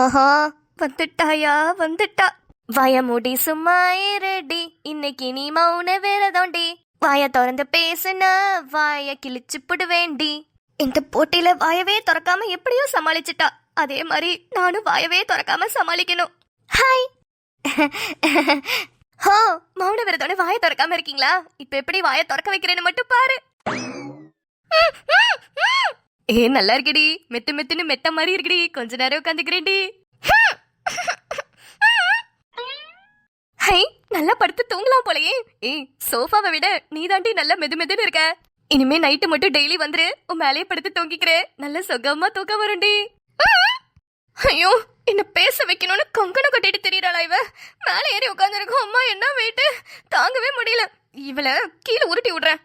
ஆஹா, வந்துட்டாயா வந்துட்டா. வாய மூடி சும்மா ரெடி, இன்னைக்கு நீ மௌன விரதம்டி. வாய திறந்து பேசுன வாய கிழிச்சு புடுவேண்டி. இந்த போட்டியில வாயவே திறக்காம எப்படியோ சமாளிச்சுட்டா. அதே மாதிரி நானும் வாயவே திறக்காம சமாளிக்கணும். ஹாய். ஹோ, மௌன விரதோட வாய திறக்காம இருக்கீங்களா? இப்ப எப்படி வாய திறக்க வைக்கிறேன்னு மட்டும் பாரு. நல்லா இருக்குடி, மெத்து மெத்துன்னு மெத்த மாதிரி இருக்குடி. கொஞ்ச நேரம் உட்காந்துக்கிறேன்டி. ஹை, நல்லா படுத்து தூங்கலாம் போலயே. சோஃபாவை விட நீ தாண்டி நல்லா மெது மெதுன்னு இருக்க. இனிமே நைட்டு மட்டும் டெய்லி வந்துரு, உன் மேலேயே படுத்து தூங்கிக்கிறேன். நல்ல சுகமா தூக்கம் வரும்டி. ஐயோ, என்ன பேச வைக்கணும்னு கங்கணம் கட்டிட்டு தெரியறாளா இவ? மேலே ஏறி உட்காந்துருக்கோம். அம்மா என்ன வெயிட்டு, தாங்கவே முடியல. இவளை கீழே உருட்டி விடுறேன்.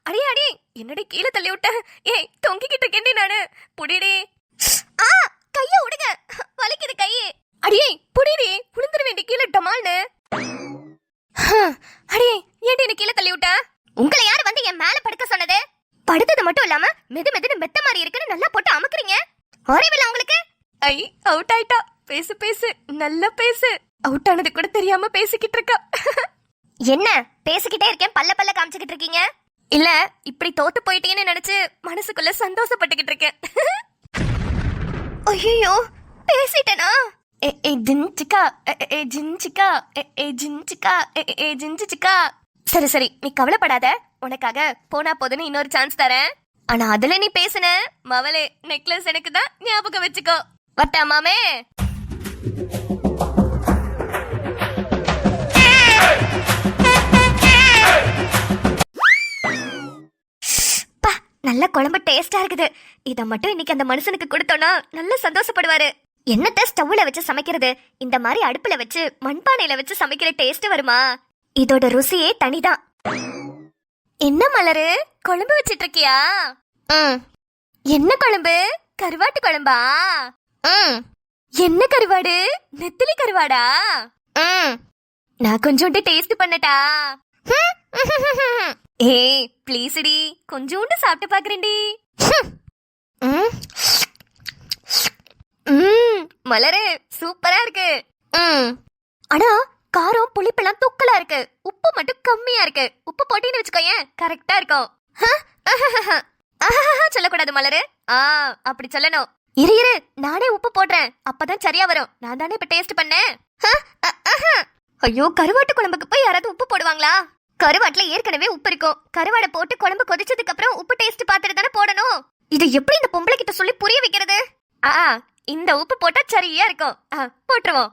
அடி அடி, என்னடி கீழே தள்ளி விட்ட? ஏய், தொங்கிக்கிட்டு இருக்கேன்டி நானு. புடிடி. கைய விடுங்க, வலிக்குது கையே. அடியே புடிடி, விழுந்துட வேண்டி கீழே டமால்னு. அடியே, ஏன்டி என்ன கீழே தள்ளி விட்ட? உங்களை யாரு வந்து என் மேல படுக்க சொன்னது? படுத்தது மட்டும் இல்லாம மெது மெதுன்னு மெத்த மாதிரி இருக்குன்னு நல்லா போட்டு அமுக்குறீங்க. அறிவில்ல உங்களுக்கு? ஐ, அவுட் ஆயிட்டா. பேசு பேசு, நல்லா பேசு. அவுட் ஆனது கூட தெரியாம பேசிக்கிட்டு இருக்கா. என்ன பேசிக்கிட்டே இருக்கேன், பல்ல பல்ல காமிச்சுக்கிட்டு இருக்கீங்க? இல்ல, இப்படி தோத்து போயிட்டீங்கன்னு நினைச்சு மனசுக்குள்ள சந்தோஷப்பட்டுக்கிட்டு இருக்கேன். ஐயோ, பேசிட்டேனா? சரி சரி, நீ கவலைப்படாத. உனக்காக போனா போதுன்னு இன்னொரு சான்ஸ் தரேன். ஆனா அதுல நீ பேசுன மவளே, நெக்லஸ் எனக்கு தான், ஞாபகம் வச்சுக்கோ. வட்டா மாமே. நல்ல குழம்பு டேஸ்டா இருக்குது. இத மட்டும் இன்னைக்கு அந்த மனுஷனுக்கு கொடுத்தோம்னா நல்ல சந்தோஷப்படுவாரு. என்னத்த ஸ்டவ்ல வச்சு சமைக்கிறது, இந்த மாதிரி அடுப்புல வச்சு மண்பானையில வச்சு சமைக்கிற டேஸ்ட் வருமா? இதோட ருசியே தனிதான். என்ன மலரு, குழம்பு வச்சிட்டு இருக்கியா? என்ன குழம்பு? கருவாட்டு குழம்பா? என்ன கருவாடு? நெத்திலி கருவாடா? நான் கொஞ்சோண்டு டேஸ்ட் பண்ணட்டா? ஏய் ப்ளீஸ்டி, கொஞ்சோண்டு சாப்பிட்டு பாக்குறேன்டி. மலரு சூப்பரா இருக்கு. ஆனா காரம் புளிப்பெல்லாம் தூக்கலா இருக்கு. உப்பு மட்டும் கம்மியா இருக்கு. உப்பு போட்டீன்னு வச்சுக்கோயேன், கரெக்டா இருக்கும். சொல்லக்கூடாது மலரு. அப்படி சொல்லணும். இரு இரு, நானே உப்பு போடுறேன், அப்பதான் சரியா வரும். நான் தானே இப்ப டேஸ்ட் பண்ணேன். ஐயோ, கருவாட்டு குழம்புக்கு போய் யாராவது உப்பு போடுவாங்களா? கருவாட்டுல ஏற்கனவே உப்பு இருக்கும். கருவாடை போட்டு குழம்பு கொதிச்சதுக்கு அப்புறம் உப்பு டேஸ்ட் பார்த்துட்டு தானே போடணும். இது எப்படி இந்த பொம்பளை கிட்ட சொல்லி புரிய வைக்கிறது? இந்த உப்பு போட்டா சரியா இருக்கும். போட்டுருவோம்.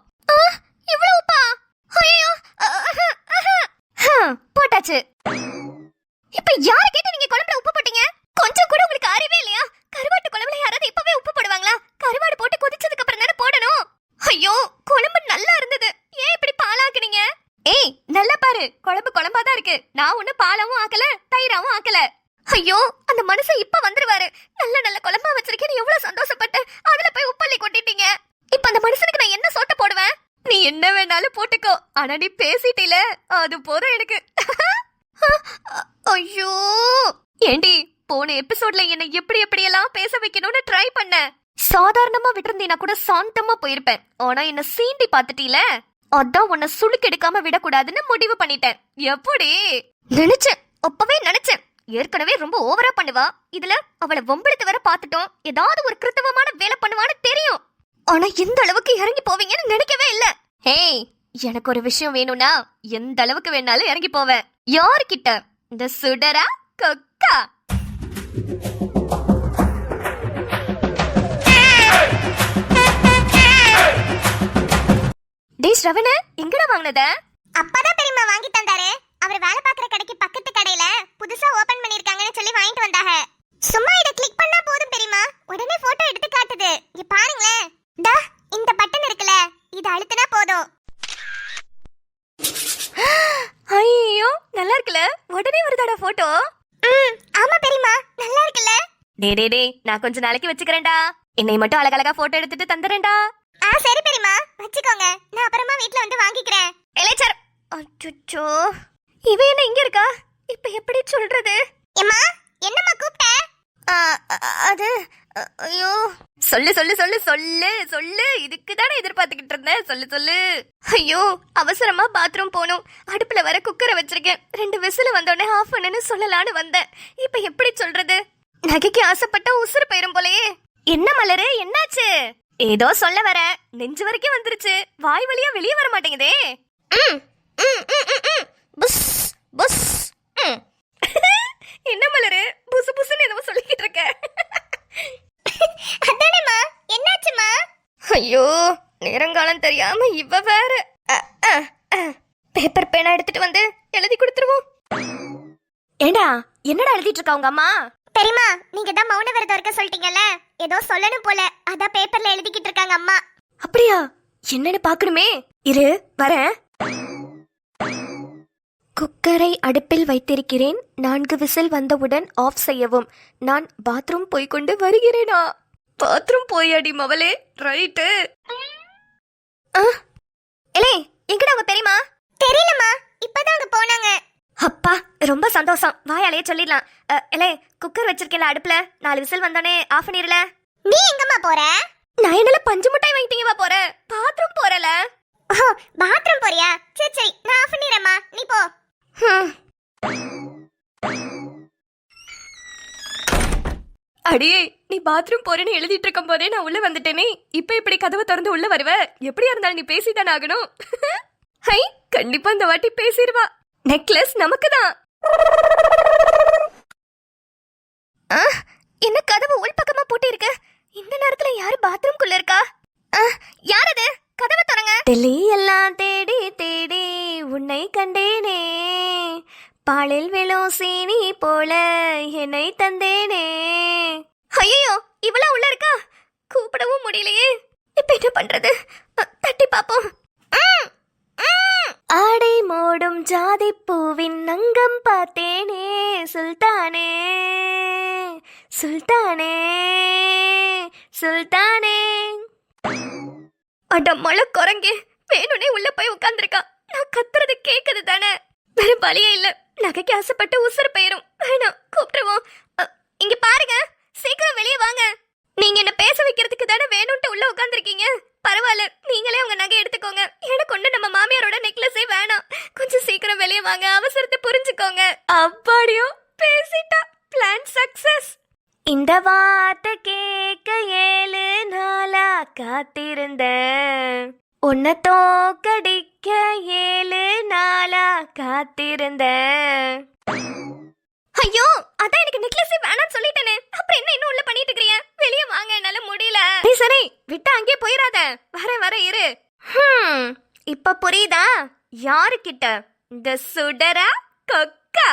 இவ்வளவு உப்பா? ஐயோ, போட்டாச்சு. இப்ப யாரை கேட்டு நீங்க குழம்புல உப்பு போட்டீங்க? கொஞ்சம் கூட உங்களுக்கு அறிவே இல்லையா? கருவாட்டு குழம்புல யாராவது இப்பவே உப்பு போடுவாங்களா? கருவாடு போட்டு கொதிச்சதுக்கு அப்புறம் தானே போடணும். ஐயோ, குழம்பு நல்லா இருந்தது, ஏன் இப்படி பாலாக்குனீங்க? ஏய், நல்லா பாரு, குழம்பு குழம்பா தான் இருக்கு. நான் ஒண்ணு பாலாவும் ஆக்கல, தயிராவும் ஆக்கல. ஐயோ, அந்த மனுஷன் இப்ப வந்துருவாரு. நல்ல நல்ல குழம்பா வச்சிருக்கேன்னு எவ்வளவு சந்தோஷப்பட்டு அதுல போய் உப்பள்ளி கொட்டிட்டீங்க. இப்ப அந்த மனுஷனுக்கு நான் என்ன சோத்த போடுவேன்? நீ என்ன வேணாலும் போட்டுக்கோ, ஆனா நீ பேசிட்டீல, அது போதும் எனக்கு. ஐயோ, ஏண்டி போன எபிசோட்ல என்ன எப்படி எப்படியெல்லாம் பேச வைக்கணும்னு ட்ரை பண்ண. சாதாரணமா விட்டுருந்தீனா கூட சாந்தமா போயிருப்பேன். ஆனா என்ன சீண்டி பாத்துட்டீல, அதான் உன்னை சுளுக்கெடுக்காம விடக்கூடாதுன்னு முடிவு பண்ணிட்டேன். எப்படி நினைச்சேன், அப்பவே நினைச்சேன். ஏற்கனவே ரொம்ப ஓவரா பண்ணுவா, இதுல அவளை வம்பிழுத்து வர பாத்துட்டோம். ஏதாவது ஒரு கிருத்தவமான வேலை பண்ணுவான்னு தெரியும். ஆனா எந்த அளவுக்கு இறங்கி போவீங்கன்னு நினைக்கவே இல்ல. ஹேய், எனக்கு ஒரு விஷயம் வேணும்னா எந்த அளவுக்கு வேணாலும் இறங்கி போவேன். யாருக்கிட்ட? இந்த சுடரா கொக்கா? டேய் ஸ்ரவண, எங்கடா வாங்குனத? அப்பதான் பெரியம்மா வாங்கி தந்தாரு. அவர் வேலை பார்க்குற கடைக்கு பக்கத்து கடையில புதுசா ஓபன் பண்ணிருக்காங்கன்னு சொல்லி வாங்கிட்டு வந்தாங்க. சும்மா இத கிளிக் பண்ணா போதும் பெரியம்மா, உடனே போட்டோ எடுத்து காட்டுது. இங்க பாருங்களேன், டா இந்த பட்டன் இருக்குல, இத அழுத்தினா போதும். ஐயோ, நல்லா இருக்குல, உடனே வருதாடா போட்டோ. ஆமா பெரியம்மா, நல்லா இருக்குல்ல. டேய், நான் கொஞ்ச நாளைக்கு வச்சுக்கிறேன்டா. என்னை மட்டும் அழகழகா போட்டோ எடுத்துட்டு தந்துறேன்டா. சரி பெரியம்மா, வச்சுக்கோங்க. நான் அப்புறமா வீட்ல வந்து வாங்கிக்கிறேன். எலேச்சர். அச்சச்சோ, இவ என்ன இங்க இருக்கா? இப்ப எப்படி சொல்றது? அம்மா, என்னம்மா கூப்பிட்ட? அது ஐயோ சொல்லு சொல்லு சொல்லு சொல்லு சொல்லு, இதுக்கு தானே எதிர்பார்த்துக்கிட்டு இருந்தேன். சொல்லு சொல்லு. ஐயோ, அவசரமா பாத்ரூம் போகணும். அடுப்புல வர குக்கரை வச்சிருக்கேன். 2 விசில் வந்தோடனே ஆஃப் பண்ணுன்னு சொல்லலான்னு வந்தேன். இப்ப எப்படி சொல்றது? நகைக்கு ஆசைப்பட்ட உசுறு போயிரும் போலயே. என்ன மலரு, என்னாச்சு? ஏதோ சொல்ல வர, நெஞ்சு வரைக்கும் வந்துருச்சு, வாய் வழியா வெளியே வர மாட்டேங்குதே. புஸ் புஸ். என்ன மலரு, புசு புசுன்னு ஏதோ சொல்லிக்கிட்டு இருக்க? அதானேம்மா, என்னாச்சுமா? ஐயோ, நேரங்காலம் தெரியாம இவ வேற. பேப்பர் பேனா எடுத்துட்டு வந்து எழுதி கொடுத்துருவோம். ஏண்டா, என்னடா எழுதிட்டு இருக்கா உங்க அம்மா? பெரியம்மா, நீங்க தான் மௌன விரதம் இருக்க சொல்லிட்டீங்கல்ல, ஏதோ சொல்லணும் போல, அதான் பேப்பர்ல எழுதிக்கிட்டு இருக்காங்க அம்மா. அப்படியா? என்னன்னு பாக்கணுமே, இரு வரேன். குக்கரை அடுப்பில் வைத்திருக்கிறேன். 4 விசில் வந்தவுடன் ஆஃப் செய்யவும். நான் பாத்ரூம் போய்கொண்டு வருகிறேனா? பாத்ரூம் போயாடி மவளே. ரைட்டு. எலே, எங்கடா உங்க பெரியமா? தெரியலம்மா, இப்பதான் அங்க போனாங்க. அப்பா, ரொம்ப சந்தோஷம். வாயாலேயே சொல்லிடலாம். எலே, குக்கர் வச்சிருக்கேன்ல அடுப்புல, 4 விசில் வந்தோடனே ஆஃப் பண்ணிரல. நீ எங்கம்மா போற? நான் என்னால 5 மிட்டாய் வாங்கிட்டீங்க போறேன். பாத்ரூம் போறல. ஓ, பாத்ரூம் போறியா? சரி சரி, நான் ஆஃப் பண்ணிரேம்மா, நீ போ. அடியே, நீ பாத்ரூம் போறேன்னு எழுதிட்டு இருக்கும் போதே நான் உள்ள வந்துட்டேனே. இப்ப இப்படி கதவை திறந்து உள்ள வருவ? எப்படியா இருந்தாலும் நீ பேசிதானே ஆகணும். ஹை, கண்டிப்பா இந்த வாட்டி பேசிடுவா. நெக்லஸ் நமக்கு தான். என்ன கதவு உள் பக்கமா போட்டு இருக்கு? இந்த நேரத்துல யாரு பாத்ரூம்குள்ள இருக்கா? யார் அது? கதவை திறங்க. டெல்லி எல்லாம் தேடி தேடி உன்னை கண்டேனே, பாலில் விழும் சீனி போல என்னை தந்தேனே. ஐயோ, இவ்வளவு உள்ள இருக்கா? கூப்பிடவும் முடியலையே. இப்ப என்ன பண்றது? தட்டி பாப்போம். ஆடை மூடும் ஜாதி பூவின் அங்கம் பார்த்தேனே, சுல்தானே சுல்தானே சுல்தானே. அட மழை குரங்கே, வேணுனே உள்ள போய் உட்கார்ந்துருக்கா. நான் கத்துறது கேக்குது தானே? வேற வழியே இல்ல. நகைக்கு ஆசைப்பட்டு உசுறு போயிரும். வேணாம், கூப்பிட்டுருவோம். இங்க பாருங்க, சீக்கிரம் வெளியே வாங்க. நீங்க என்ன பேச வைக்கிறதுக்கு தானே வேணும்ட்டு உள்ள உட்கார்ந்துருக்கீங்க. பரவாயில்ல, நீங்களே உங்க நகை எடுத்துக்கோங்க. எனக்கு ஒண்ணு நம்ம மாமியாரோட நெக்லஸே வேணாம். கொஞ்சம் சீக்கிரம் வெளியே வாங்க, அவசரத்தை புரிஞ்சுக்கோங்க. அப்பாடியோ, பேசிட்டா. Plan success. இந்த வார்த்தை கேட்க 7 நாளா காத்திருந்தேன். உன்னை தோக்கடிக்க 7 நாளா காத்திருந்தேன். ஐயோ, அதான் எனக்கு நெக்லஸே வேணாம்னு சொல்லிட்டேனே. அப்புறம் என்ன இன்னும் உள்ள பண்ணிட்டு இருக்கீங்க? வெளியே வாங்க, என்னால முடியல. சரி, விட்டு அங்கே போயிடாத. வர இரு. இப்ப புரியுதா? யாரு கிட்ட? இந்த சுடரா கொக்கா?